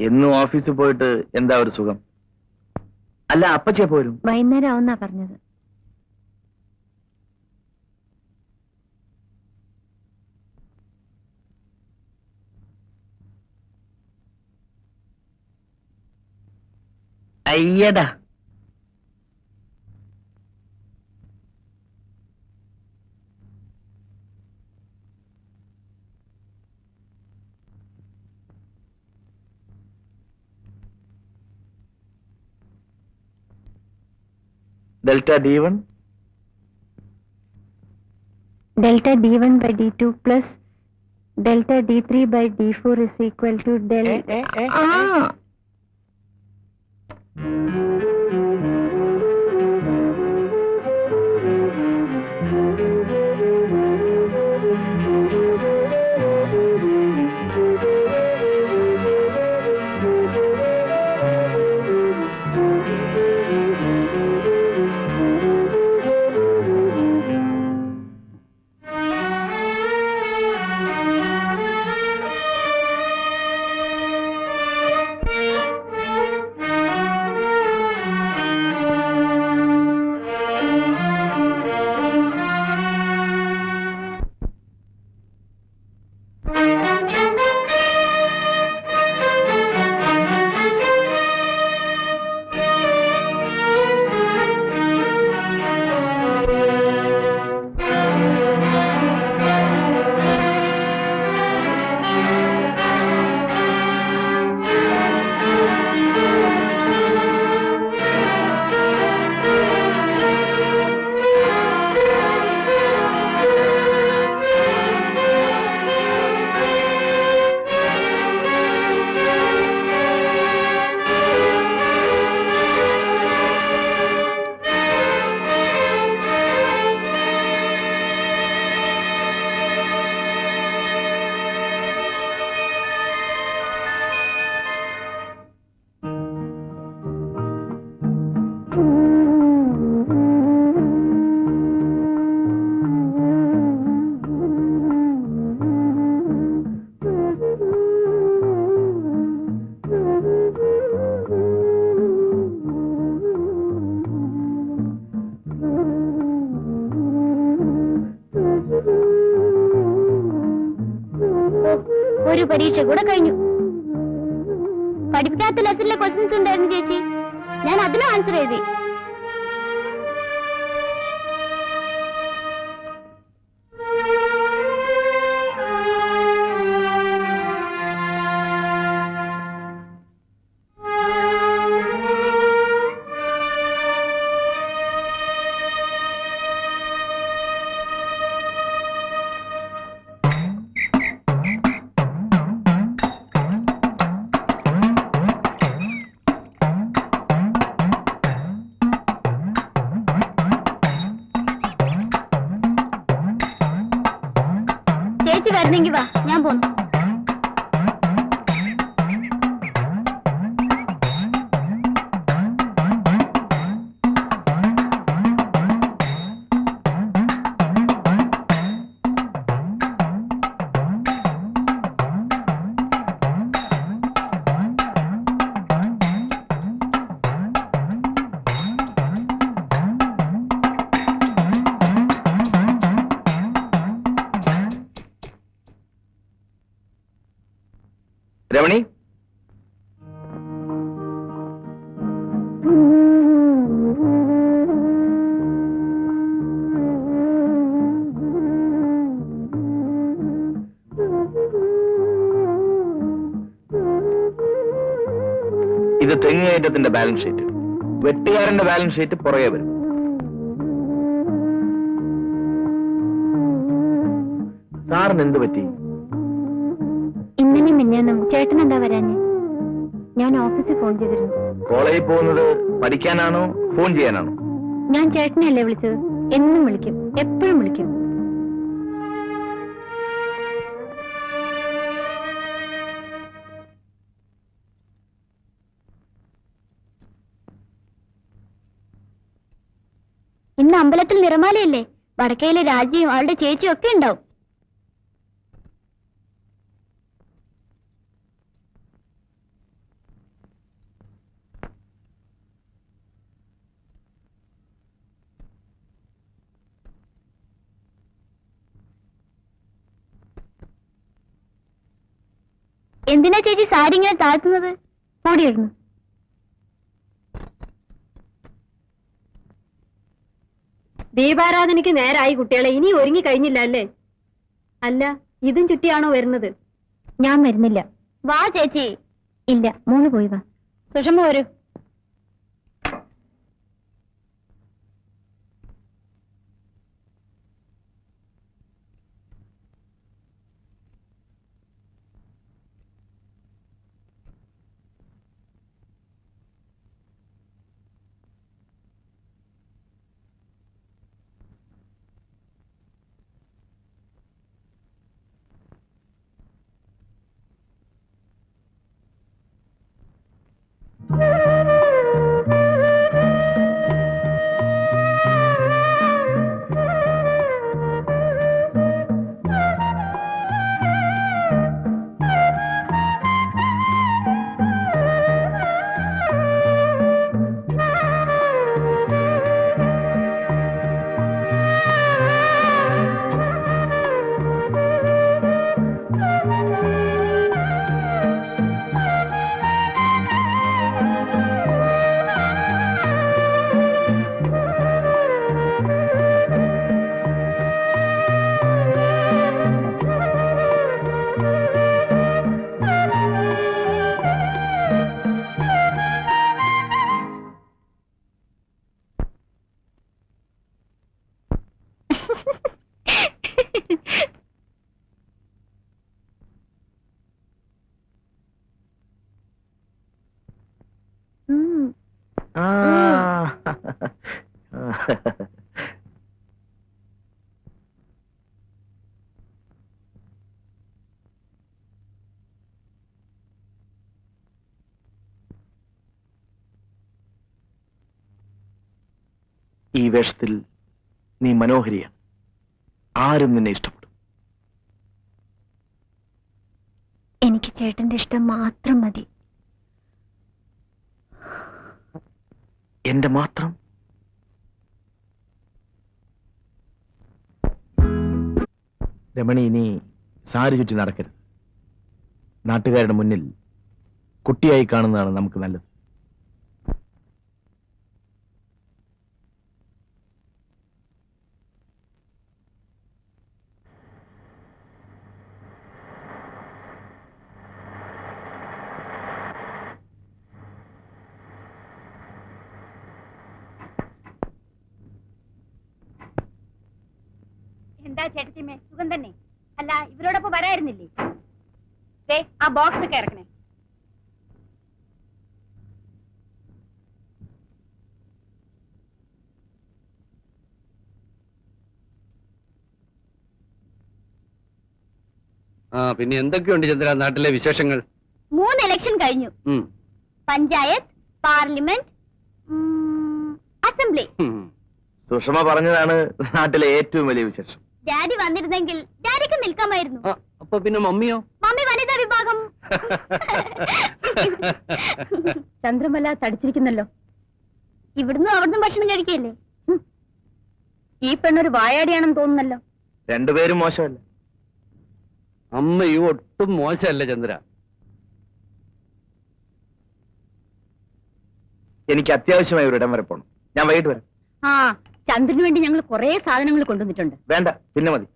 എന്നും ഓഫീസിൽ പോയിട്ട് എന്താ ഒരു സുഖം? അല്ല, അപ്പച്ചേ പോരും. വൈകുന്നേരം ആവുന്നാ പറഞ്ഞത്. അയ്യടാ, delta d1 by d2 plus delta d3 by d4 is equal to delta. ഒരു പരീക്ഷ കൂടെ കഴിഞ്ഞു. പഠിപ്പിക്കാത്ത ലെസണിലെ ക്വസ്റ്റ്യൻസ് ഉണ്ടായിരുന്നു ചേച്ചി. ഞാൻ അതിന് ആൻസർ എഴുതി. ചേച്ചി വരുന്നെങ്കി വാ, ഞാൻ പോന്നു. രമണി, ഇത് തെങ്ങേറ്റത്തിന്റെ ബാലൻസ് ഷീറ്റ്. വെട്ടുകാരന്റെ ബാലൻസ് ഷീറ്റ് പുറകെ വരും. സാറിന് എന്ത് പറ്റി? ഇന്നലെ മിന്നാന്നും ചേട്ടൻ എന്താ വരാഞ്ഞ്? ഞാൻ ഓഫീസിൽ ഫോൺ ചെയ്തിരുന്നു. കോളേജിൽ പോകുന്നത് പഠിക്കാനാണോ ഫോൺ ചെയ്യാനാണോ? ഞാൻ ചേട്ടനെയല്ലേ വിളിച്ചത്. എന്നും വിളിക്കും, എപ്പോഴും വിളിക്കും. ഇന്ന് അമ്പലത്തിൽ നിറമാലയല്ലേ? വടക്കയിലെ രാജിയും അവളുടെ ചേച്ചിയും ഒക്കെ ഉണ്ടാവും. എന്തിനാ ചേച്ചി സാരി ഇങ്ങനെ താഴ്ത്തുന്നത്? ഓടിയിരുന്നു. ദീപാരാധനയ്ക്ക് നേരായി കുട്ടികളെ. ഇനി ഒരുങ്ങി കഴിഞ്ഞില്ല അല്ലേ? അല്ല, ഇതും ചുറ്റിയാണോ വരുന്നത്? ഞാൻ വരുന്നില്ല. വാ ചേച്ചി. ഇല്ല, മോള് പോയി വാ. സുഷമ വരൂ. ഈ വേഷത്തിൽ നീ മനോഹരിയാണ്. ആരും നിന്നെ ഇഷ്ടപ്പെടും. എനിക്ക് ചേട്ടന്റെ ഇഷ്ടം മാത്രം മതി. എന്റെ മാത്രം? രമണി, ഇനി സാരി ചുറ്റി നടക്കരുത്. നാട്ടുകാരുടെ മുന്നിൽ കുട്ടിയായി കാണുന്നതാണ് നമുക്ക് നല്ലത്. എന്താ ചേട്ടത്തിമേ, സുഖം തന്നെ? അല്ല, ഇവരോടൊപ്പം വരായിരുന്നില്ലേ? ദേ, ആ ബോക്സ് ഒക്കെ ഇറക്കണേ. പിന്നെ എന്തൊക്കെയുണ്ട് ചന്ദ്ര നാട്ടിലെ വിശേഷങ്ങൾ? 3 ഇലക്ഷൻ കഴിഞ്ഞു. Panchayat, parliament, assembly. സുഷമ പറഞ്ഞതാണ് നാട്ടിലെ ഏറ്റവും വലിയ വിശേഷം. ഡാഡി വന്നിരുന്നെങ്കിൽ ഡാഡിക്ക് നിൽക്കാമായിരുന്നു. അപ്പൊ പിന്നെ മമ്മിയോ? മമ്മി വനിതാ വിഭാഗം. ചന്ദ്രമല തടിച്ചിരിക്കുന്നല്ലോ. ഇവിടുന്ന് അവിടുന്ന് ഭക്ഷണം കഴിക്കല്ലേ? ഈ പെണ്ണൊരു വായാടിയാണെന്ന് തോന്നുന്നല്ലോ. രണ്ടുപേരും മോശമല്ല. അമ്മയും ഒട്ടും മോശമല്ല ചന്ദ്ര. എനിക്ക് അത്യാവശ്യമായി ഒരിടം വരെ പോകണം. ഞാൻ വൈകിട്ട് വരാം. ചന്ദ്രന് വേണ്ടി ഞങ്ങൾ കുറെ സാധനങ്ങൾ കൊണ്ടുവന്നിട്ടുണ്ട്. വേണ്ട, പിന്നെ മതി.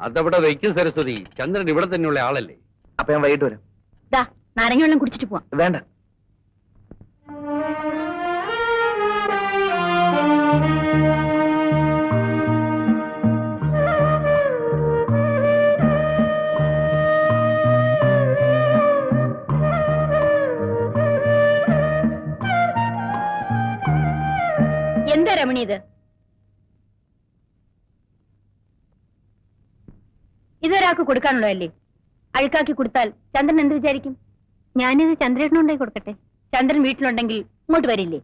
അതവിടെ വയ്ക്കും സരസ്വതി. ചന്ദ്രൻ ഇവിടെ തന്നെയുള്ള ആളല്ലേ. അപ്പൊ ഞാൻ വൈകിട്ട് വരാം. നാരങ്ങ വെള്ളം കുടിച്ചിട്ട് പോവാം. വേണ്ട. എന്താ രമണി ഇത്? ഇതൊരാൾക്ക് കൊടുക്കാനുള്ളതല്ലേ? അഴുക്കാക്കി കൊടുത്താൽ ചന്ദ്രൻ എന്ത് വിചാരിക്കും? ഞാനിത് ചന്ദ്രേട്ടനുണ്ടായി കൊടുക്കട്ടെ. ചന്ദ്രൻ വീട്ടിലുണ്ടെങ്കിൽ ഇങ്ങോട്ട് വരില്ലേ?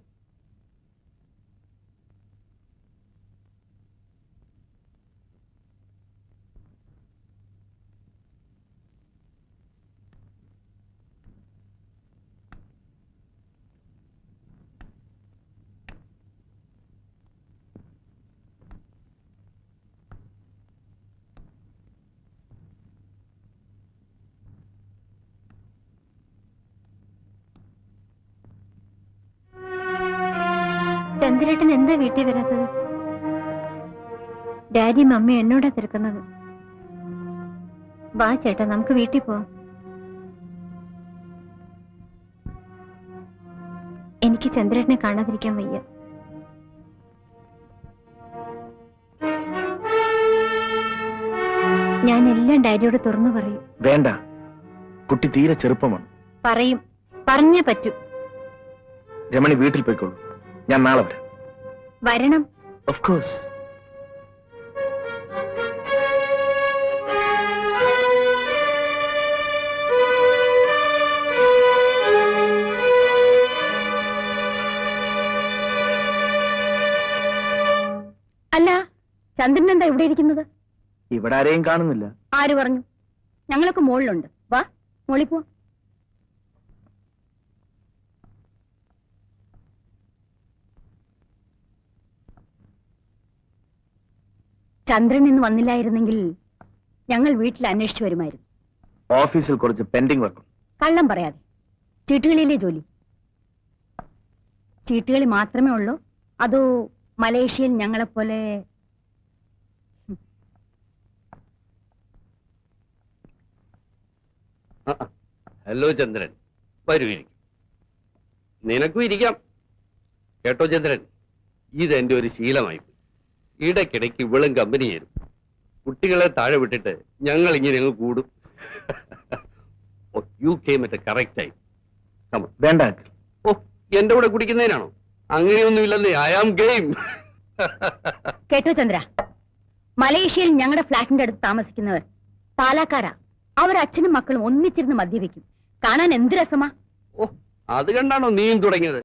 ചന്ദ്രേട്ടൻ എന്താ വീട്ടിൽ വരാത്തത്? ഡാഡിയും മമ്മിയും എന്നോടാ തിരക്കുന്നത്. വാ ചേട്ടാ, നമുക്ക് വീട്ടിൽ പോവാം. എനിക്ക് ചന്ദ്രേട്ടനെ കാണാതിരിക്കാൻ വയ്യ. ഞാൻ എല്ലാം ഡാഡിയോട് തുറന്നു പറയും. വേണ്ട, കുട്ടി തീരെ ചെറുപ്പമാണ്. പറയും, പറഞ്ഞേ പറ്റൂ. രമണി വീട്ടിൽ പോയിക്കോളൂ, ഞാൻ നാളെ വരാം. വരണം. Of course. അല്ല, ചന്ദ്രൻ എന്താ ഇവിടെ ഇരിക്കുന്നത്? ഇവിടെ ആരെയും കാണുന്നില്ല. ആര് പറഞ്ഞു? ഞങ്ങളൊക്കെ മുകളിലുണ്ട്. വാ, മുകളിൽ പോ. ചന്ദ്രൻ ഇന്ന് വന്നില്ലായിരുന്നെങ്കിൽ ഞങ്ങൾ വീട്ടിൽ അന്വേഷിച്ചു വരുമായിരുന്നു. ഓഫീസിൽ കുറച്ച് പെൻഡിങ് വർക്ക്. കള്ളം പറയാതെ. ചീട്ടുകളിയിലെ ജോലി? ചീട്ടുകളി മാത്രമേ ഉള്ളൂ, അതോ മലേഷ്യയിൽ ഞങ്ങളെപ്പോലെ? ഹലോ ചന്ദ്രൻ, വരൂ, ഇരിക്കും. നിനക്കും ഇരിക്കാം. കേട്ടോ ചന്ദ്രൻ, ഇതെന്റെ ഒരു ശീലമായി. ഇടയ്ക്കിടയ്ക്ക് ഇവളും കമ്പനി ചേരും. കുട്ടികളെ താഴെ വിട്ടിട്ട് ഞങ്ങൾ ഇങ്ങനെ അങ്ങ് കൂടും. You came at correct time. വേണ്ട. ഓ, എന്റെ കൂടെ കുടിക്കുന്നതിനാണോ? അങ്ങനെയൊന്നുമില്ലെന്നേ. I am game. കേട്ടോ ചന്ദ്ര, മലേഷ്യയിൽ ഞങ്ങളുടെ ഫ്ലാറ്റിന്റെ അടുത്ത് താമസിക്കുന്നവർ പാലക്കാരാ. അവർ അച്ഛനും മക്കളും ഒന്നിച്ചിരുന്ന് മദ്യപിക്കും. കാണാൻ എന്ത് രസമാ. ഓ, അത് കണ്ടാണോ നീയും തുടങ്ങിയത്?